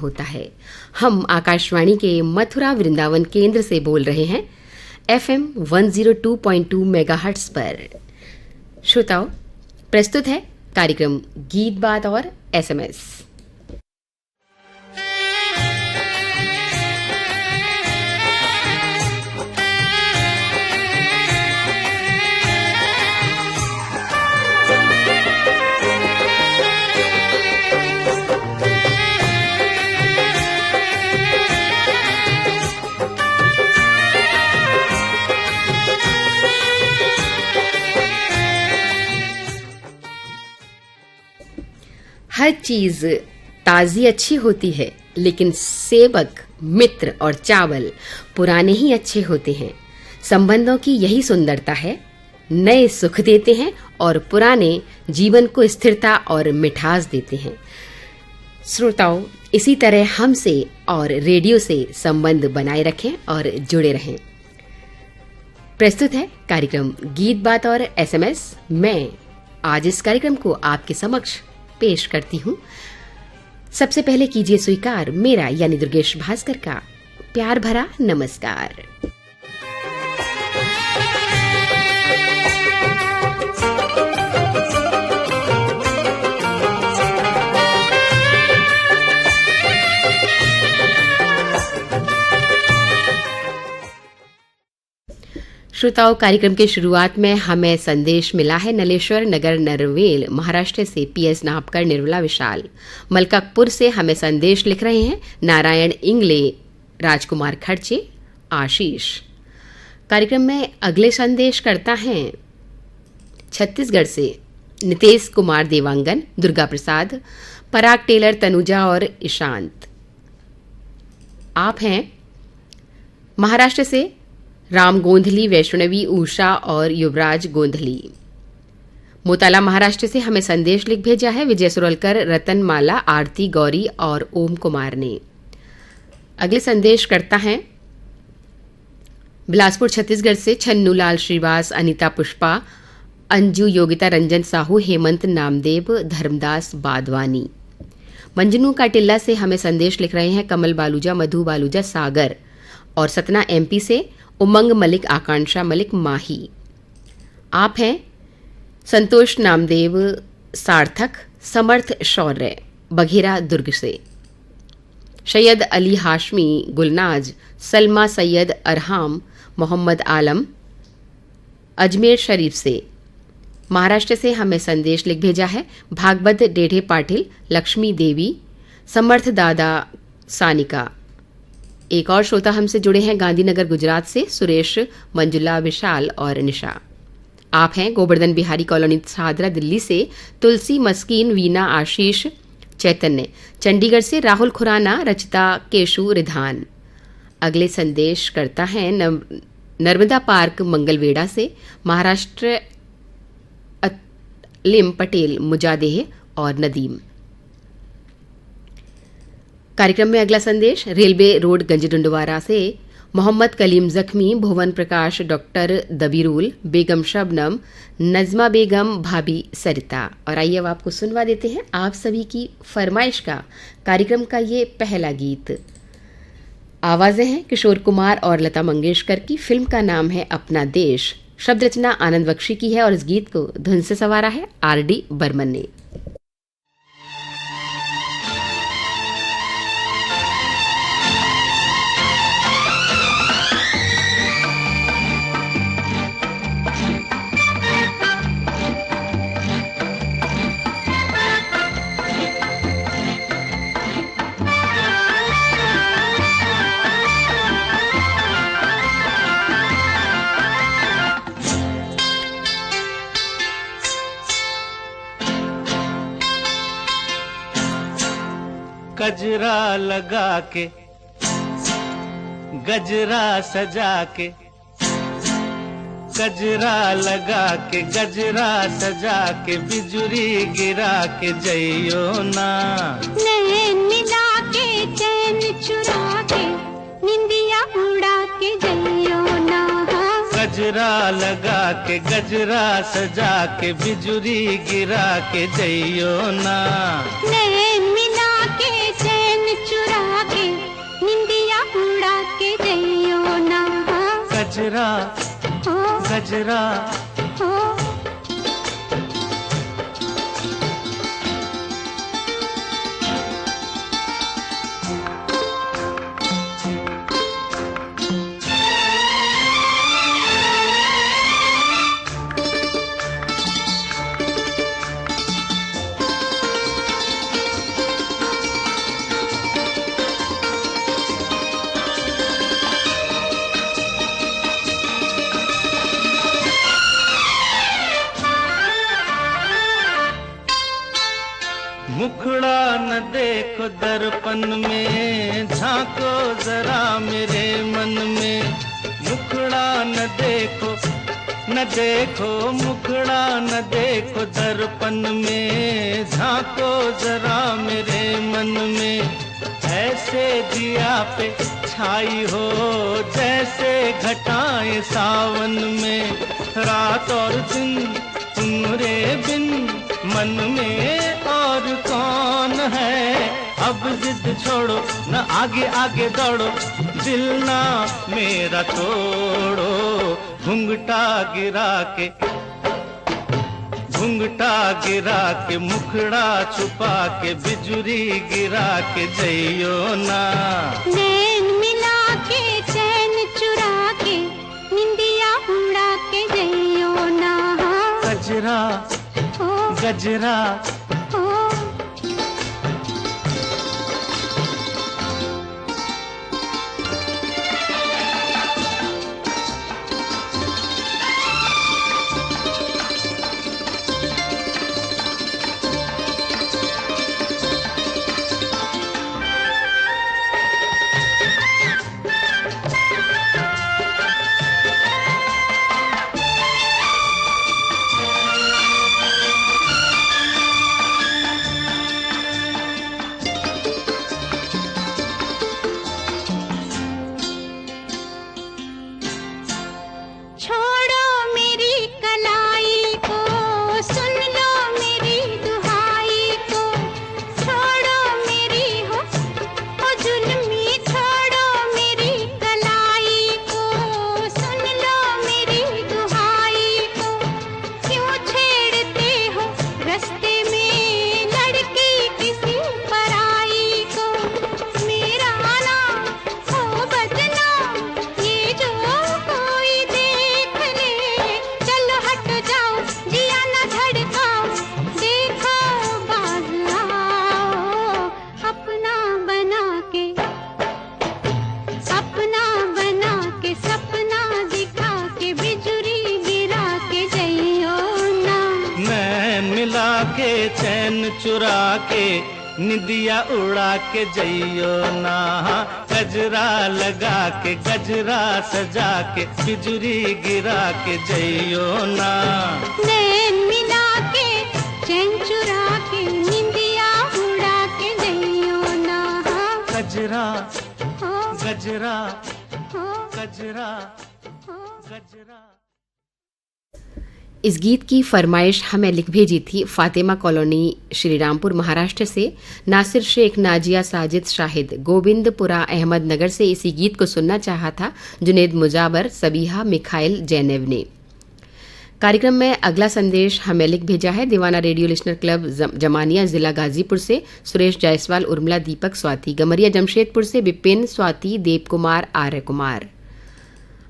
होता है। हम आकाशवाणी के मथुरा वृंदावन केंद्र से बोल रहे हैं FM 102.2 मेगाहर्ट्ज पर। श्रोताओं, प्रस्तुत है कार्यक्रम गीत बात और SMS। हर चीज ताजी अच्छी होती है, लेकिन सेवक, मित्र और चावल पुराने ही अच्छे होते हैं। संबंधों की यही सुंदरता है, नए सुख देते हैं और पुराने जीवन को स्थिरता और मिठास देते हैं। श्रोताओं, इसी तरह हमसे और रेडियो से संबंध बनाए रखें और जुड़े रहें। प्रस्तुत है कार्यक्रम गीत बात और SMS। मैं आज इस कार्यक्रम को आपके समक्ष पेश करती हूँ। सबसे पहले कीजिए स्वीकार मेरा यानी दुर्गेश भास्कर का प्यार भरा नमस्कार। श्रोताओं, कार्यक्रम के शुरुआत में हमें संदेश मिला है नलेश्वर नगर नरवेल महाराष्ट्र से PS नापकर निर्मला विशाल। मलकापुर से हमें संदेश लिख रहे हैं नारायण इंगले, राजकुमार खर्चे, आशीष। कार्यक्रम में अगले संदेश करता है छत्तीसगढ़ से नितेश कुमार देवांगन, दुर्गा प्रसाद, पराग टेलर, तनुजा और ईशांत। आप हैं महाराष्ट्र से राम गोंधली, वैष्णवी, उषा और युवराज गोंधली। मोताला महाराष्ट्र से हमें संदेश लिख भेजा है विजय सुरलकर, रतन माला, आरती, गौरी और ओम कुमार ने। अगले संदेश करता है बिलासपुर छत्तीसगढ़ से छन्नूलाल श्रीवास, अनीता पुष्पा, अंजू, योगिता, रंजन साहू, हेमंत नामदेव, धर्मदास बादवानी। मंजनू का टिल्ला से हमें संदेश लिख रहे हैं कमल बालूजा, मधु बालूजा, सागर और सतना MP से उमंग मलिक, आकांक्षा मलिक, माही। आप हैं संतोष नामदेव, सार्थक, समर्थ शौर्य, बघेरा दुर्ग से। सैयद अली हाशमी, गुलनाज, सलमा सैयद, अरहाम, मोहम्मद आलम, अजमेर शरीफ से। महाराष्ट्र से हमें संदेश लिख भेजा है भागवत डेढ़े पाटिल, लक्ष्मी देवी, समर्थ दादा, सानिका। एक और श्रोता हमसे जुड़े हैं गांधीनगर गुजरात से सुरेश, मंजुला, विशाल और निशा। आप हैं गोवर्धन बिहारी कॉलोनी, सादरा दिल्ली से तुलसी, मस्कीन, वीना, आशीष, चैतन्य। चंडीगढ़ से राहुल खुराना, रचिता, केशु, रिधान। अगले संदेश करता है नर्मदा पार्क मंगलवेड़ा से महाराष्ट्र लिम पटेल, मुजादेह और नदीम। कार्यक्रम में अगला संदेश रेलवे रोड गंजडुंडवारा से मोहम्मद कलीम जख्मी, भुवन प्रकाश, डॉक्टर दबीरुल, बेगम शबनम, नजमा बेगम, भाभी सरिता। और आइए अब आपको सुनवा देते हैं आप सभी की फरमाइश का कार्यक्रम का ये पहला गीत। आवाजें हैं किशोर कुमार और लता मंगेशकर की। फिल्म का नाम है अपना देश। शब्द रचना आनंद बख्शी की है और इस गीत को धुन से संवारा है RD बर्मन ने। गजरा लगा के, गजरा सजा के, गजरा लगा के, गजरा सजा के, बिजुरी गिरा के जइयो ना। नैन मिला के, चैन चुरा के, निंदिया उड़ा के जइयो ना। गजरा लगा के, गजरा सजा के, बिजुरी गिरा के जइयो ना। नैन मिला के, चैन चुरा गजरा हो गजरा हो मुखड़ा न देखो दर्पण में, झांको जरा मेरे मन में। मुखड़ा न देखो मुखड़ा न देखो दर्पण में, झांको जरा मेरे मन में। ऐसे दिया पे छाई हो जैसे घटाएं सावन में। रात और दिन तुम्हारे बिन मन में और कौन है। अब जिद छोड़ो न आगे आगे दौड़ो, दिल ना मेरा तोड़ो। घुंघटा गिरा के मुखड़ा छुपा के, बिजुरी गिरा के जइयो ना। नैन मिला के चैन चुरा के, निंदिया उड़ा के जइयो ना। गजरा हो गजरा हो छोड़ो मेरी कलाई को, सुन लो मेरी दुहाई को। छोड़ो मेरी हो जुल्मी, छोड़ो मेरी कलाई को। सुन लो मेरी दुहाई को। क्यों छेड़ते हो रास्ते में लड़की किसी पराई को। मेरा नाम हो बदनाम, ये जो कोई देख ले। चलो हट जाओ, जिया ना धड़काओ, देखो बाज आओ। अपना बना के सपना दिखा के, बिजुरी गिरा के जइयो ना। नैन मिला के चैन चुरा के, निदिया उड़ा के जइयो ना। गजरा लगा के गजरा सजा के, बिजुरी गिरा के जइयो ना। नैन मिला के चैन चुरा के, निंदिया उड़ा के जइयो ना। गजरा हो गजरा हो गजरा हो गजरा। इस गीत की फरमाइश हमें लिख भेजी थी फातिमा कॉलोनी श्रीरामपुर महाराष्ट्र से नासिर शेख, नाजिया साजिद शाहिद, गोविंदपुरा अहमदनगर से इसी गीत को सुनना चाहा था जुनेद मुजावर, सबीहा मिखाइल जैनेव ने। कार्यक्रम में अगला संदेश हमें लिख भेजा है दीवाना रेडियो लिसनर क्लब जमानिया जिला गाजीपुर से सुरेश जायसवाल, उर्मिला, दीपक, स्वाति, गमरिया जमशेदपुर से विपिन, स्वाति, देव कुमार, आर्य कुमार।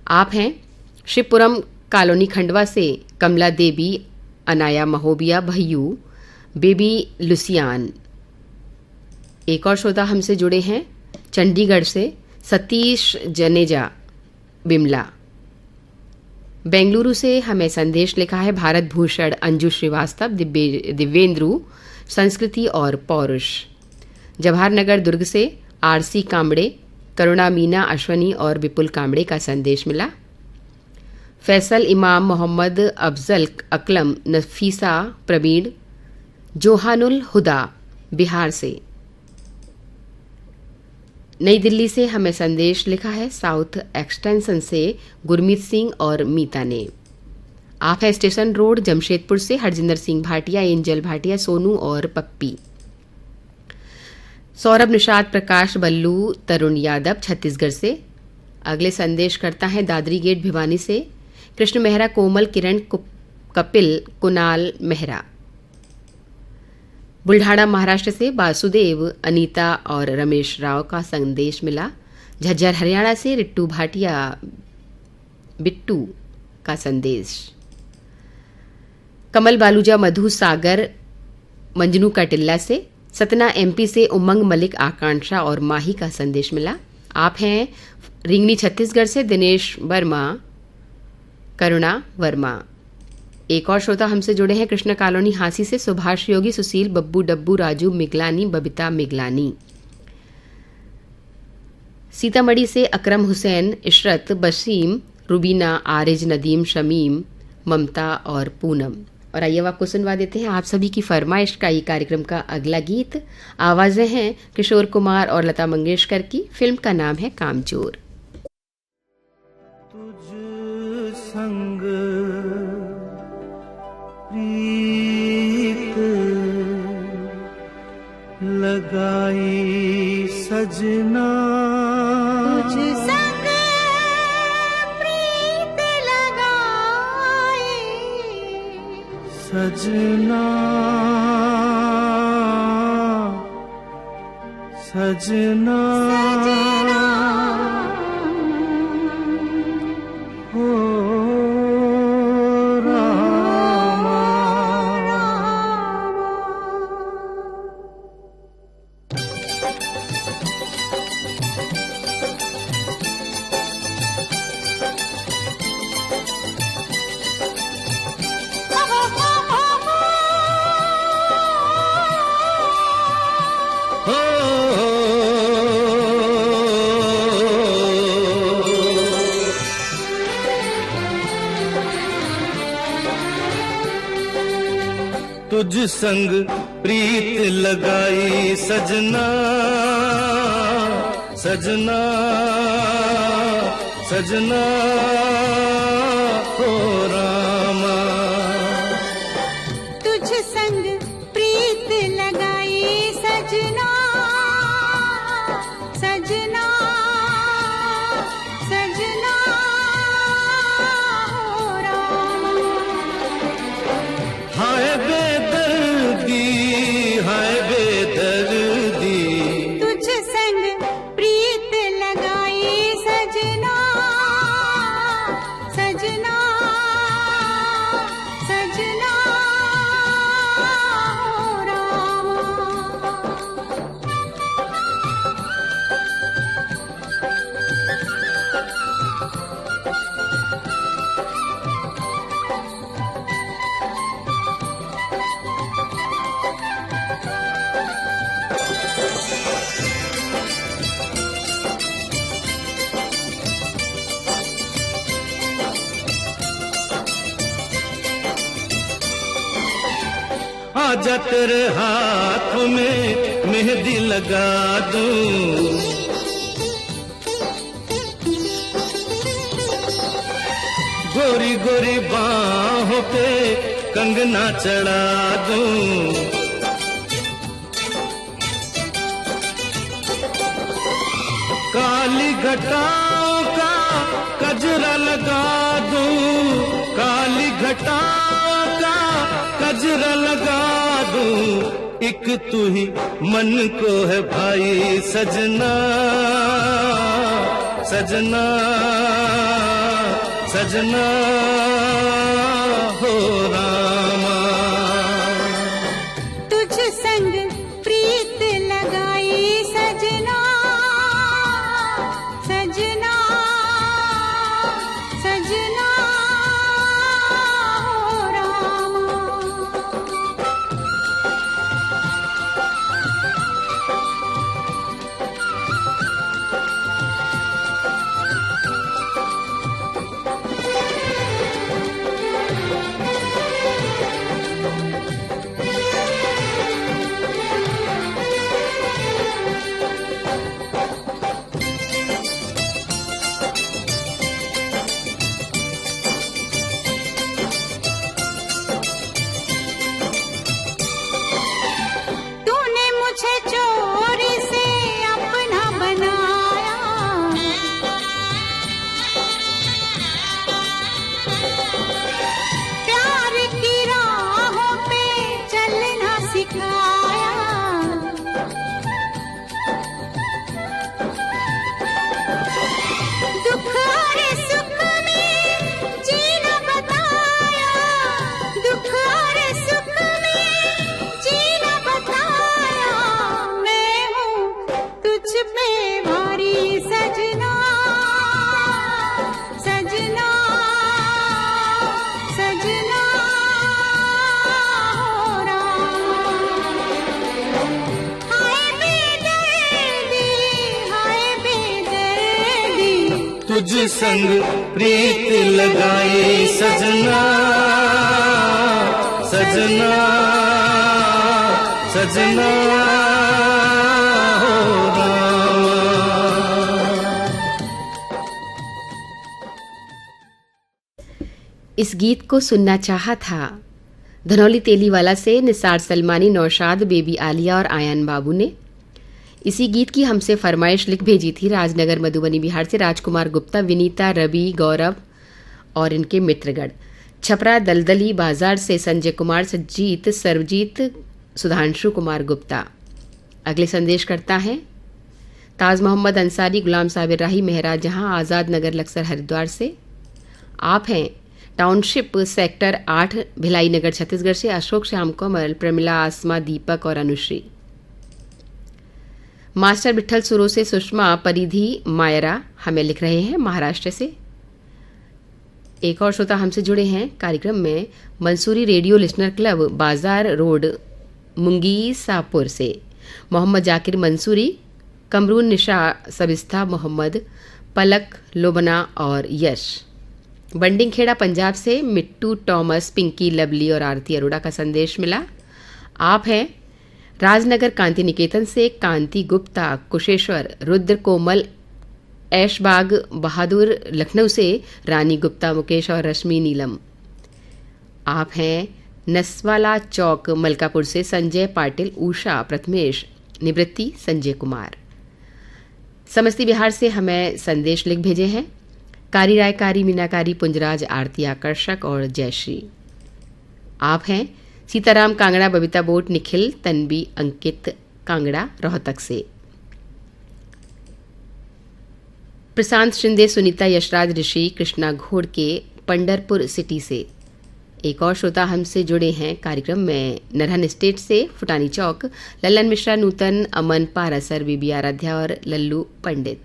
आप हैं शिवपुरम कॉलोनी खंडवा से कमला देवी, अनाया महोबिया, भैयू, बेबी लुसियान। एक और श्रोता हमसे जुड़े हैं चंडीगढ़ से सतीश जनेजा बिमला। बेंगलुरु से हमें संदेश लिखा है भारत भूषण अंजू श्रीवास्तव, दिव्येंद्रु, संस्कृति और पौरुष। जवाहर नगर दुर्ग से आरसी कामड़े, करुणा, मीना, अश्वनी और विपुल कामड़े का संदेश मिला। फैसल, इमाम, मोहम्मद अफजल, अकलम, नफीसा, प्रवीण, जोहानुल हुदा बिहार से। नई दिल्ली से हमें संदेश लिखा है साउथ एक्सटेंशन से गुरमीत सिंह और मीता ने। आप है स्टेशन रोड जमशेदपुर से हरजिंदर सिंह भाटिया, एंजल भाटिया, सोनू और पप्पी। सौरभ, निषाद, प्रकाश, बल्लू, तरुण यादव छत्तीसगढ़ से। अगले संदेश करता है दादरी गेट भिवानी से कृष्ण मेहरा, कोमल, किरण, कपिल, कुणाल मेहरा। बुल्ढाना महाराष्ट्र से वासुदेव, अनीता और रमेश राव का संदेश मिला। झज्जर हरियाणा से रिट्टू भाटिया, बिट्टू का संदेश। कमल बालूजा, मधु, सागर, मंजनू का टिल्ला से। सतना एमपी से उमंग, मलिक, आकांक्षा और माही का संदेश मिला। आप हैं रिंगनी छत्तीसगढ़ से दिनेश वर्मा, करुणा वर्मा। एक और श्रोता हमसे जुड़े हैं कृष्ण कॉलोनी हांसी से सुभाष योगी, सुशील, बब्बू, डब्बू, राजू मिगलानी, बबीता मिगलानी। सीतामढ़ी से अकरम हुसैन, इशरत, बसीम, रुबीना, आरिज, नदीम, शमीम, ममता और पूनम। और आइए आपको सुनवा देते हैं आप सभी की फरमाइश का ये कार्यक्रम का अगला गीत। आवाजें हैं किशोर कुमार और लता मंगेशकर की। फिल्म का नाम है कामचोर। तुझ संग प्रीत लगाई सजना, तुझ संग प्रीत लगाई सजना, सजना, हो रामा। तुझ संग प्रीत लगाई सजना, सजना, सजना, हो रामा। तुझ संग प्रीत लगाई सजना, सजना, सजना, हो रामा। हाय बेदर्दी, हाय बेदर्दी, तुझ संग प्रीत लगाई सजना, सजना, सजना, हो रामा। आजा तेरे हाथ में मेहंदी लगा दूं, गोरी गोरी बाहों पे कंगना चढ़ा दूं, काली घटाओं का कजरा लगा दूं, काली घटाओं का कजरा लगा दूं, एक तू ही मन को है भाई सजना, सजना, सजना, हो रामा। तुझ संग प्रीत लगाई सजना, सजना, सजना, हो रामा। में भारी सजना सजना सजना हो राम। हाय बेदर्दी तुझ संग प्रीत लगाए सजना सजना सजना हो रामा। इस गीत को सुनना चाहा था धनौली तेलीवाला से निसार सलमानी, नौशाद, बेबी आलिया और आयान बाबू ने। इसी गीत की हमसे फरमाइश लिख भेजी थी राजनगर मधुबनी बिहार से राजकुमार गुप्ता, विनीता, रवि, गौरव और इनके मित्रगण। छपरा दलदली बाजार से संजय कुमार, सज्जीत, सर्वजीत, सुधांशु कुमार गुप्ता। अगले संदेश करता है ताज मोहम्मद अंसारी, गुलाम साबिर राही, मेहराज जहां, आज़ाद नगर लक्सर हरिद्वार से। आप हैं टाउनशिप सेक्टर 8 भिलाई नगर छत्तीसगढ़ से अशोक, श्याम कमल, प्रमिला, आसमा, दीपक और अनुश्री। मास्टर विठल सुरो से सुषमा, परिधि, मायरा हमें लिख रहे हैं महाराष्ट्र से। एक और श्रोता हमसे जुड़े हैं कार्यक्रम में मंसूरी रेडियो लिसनर क्लब, बाजार रोड, मुंगी सापुर से मोहम्मद जाकिर मंसूरी, कमरून निशा, सबिस्ता मोहम्मद, पलक, लोबना और यश। बंडिंग खेड़ा पंजाब से मिट्टू, टॉमस, पिंकी, लवली और आरती अरोड़ा का संदेश मिला। आप हैं राजनगर कांति निकेतन से कांति गुप्ता, कुशेश्वर, रुद्र, कोमल, ऐशबाग बहादुर, लखनऊ से रानी गुप्ता, मुकेश और रश्मि नीलम। आप हैं नसवाला चौक मलकापुर से संजय पाटिल, उषा, प्रथमेश, निवृत्ति, संजय कुमार। समस्ती बिहार से हमें संदेश लिख भेजे हैं कारी रायकारी, मीनाकारी, पुंजराज, आरती आकर्षक और जयश्री। आप हैं सीताराम कांगड़ा, बबीता बोट, निखिल, तन्वी, अंकित कांगड़ा रोहतक से। प्रशांत शिंदे, सुनीता, यशराज, ऋषि, कृष्णा घोड़ के पंडरपुर सिटी से। एक और श्रोता हमसे जुड़े हैं कार्यक्रम में नरहन स्टेट से फुटानी चौक, लल्लन मिश्रा, नूतन, अमन पारासर, बीबी आराध्या और लल्लू पंडित।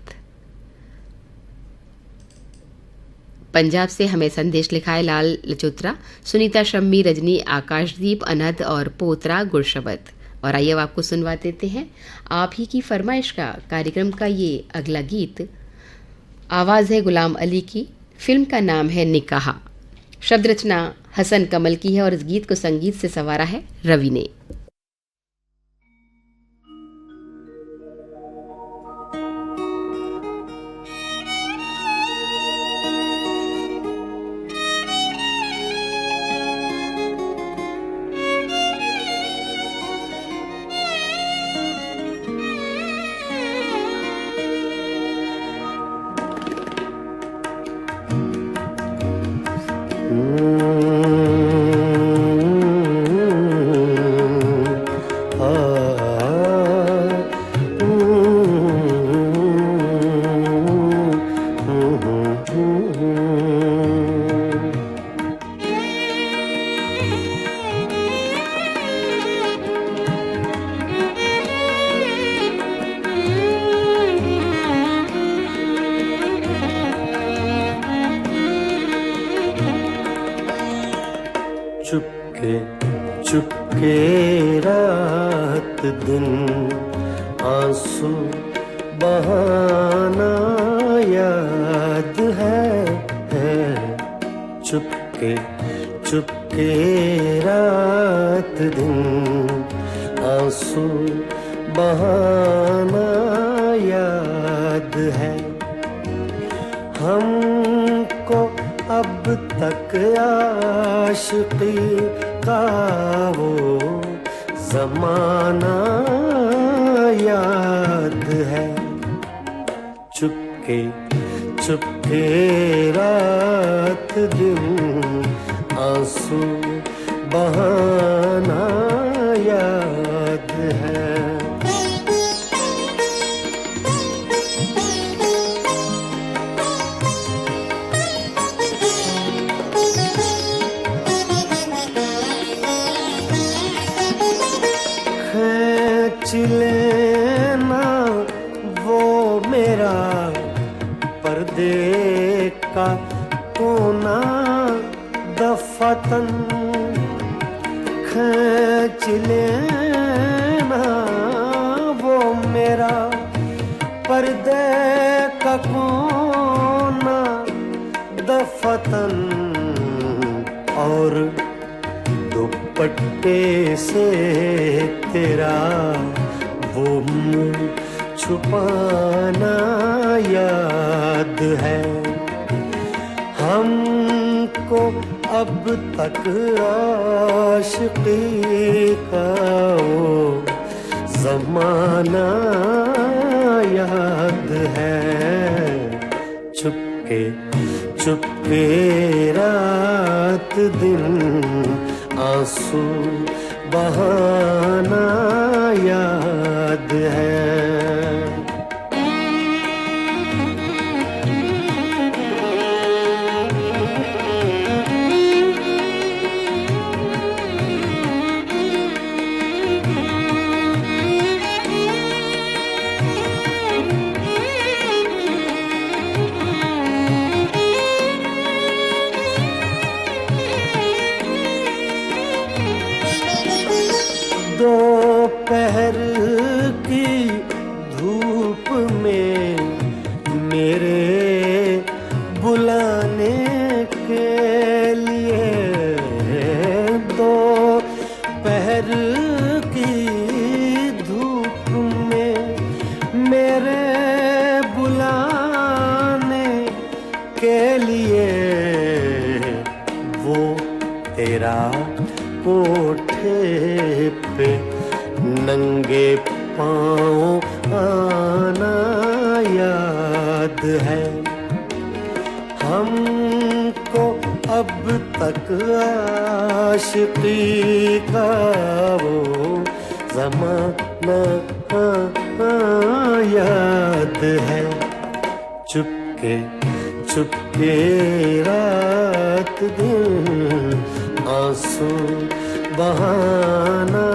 पंजाब से हमें संदेश लिखा है लाल लचोत्रा, सुनीता, शम्मी, रजनी, आकाशदीप, अनहद और पोतरा गुरशबत। और आइए अब आपको सुनवा देते हैं आप ही की फरमाइश का कार्यक्रम का ये अगला गीत। आवाज़ है गुलाम अली की, फिल्म का नाम है निकाह। शब्द रचना हसन कमल की है और इस गीत को संगीत से संवारा है रवि ने। चुपके रात दिन आंसू बहाना याद है चुपके रात दिन आंसू बहाना याद है। हमको अब तक आशिकी का वो ज़माना याद है। चुपके रात दिन आंसू बहाना याद है। खींच लेना वो मेरा पर्दे का कोना दफातन खींच लेना, वो मेरा पर्दे का कोना दफातन, और दुपट्टे से तेरा वो मुँह छुपाना याद है। हमको अब तक आशिकी का वो ज़माना याद है। चुपके चुपके रात दिन आंसू बहाना याद है। दोपहर की धूप में मेरे बुलाने के लिए, दोपहर की धूप में मेरे बुलाने के लिए, वो तेरा कोठे पे नंगे पाँव आना याद है। हमको अब तक आशिकी का वो ज़माना याद है। चुपके चुपके रात दिन आंसू बहाना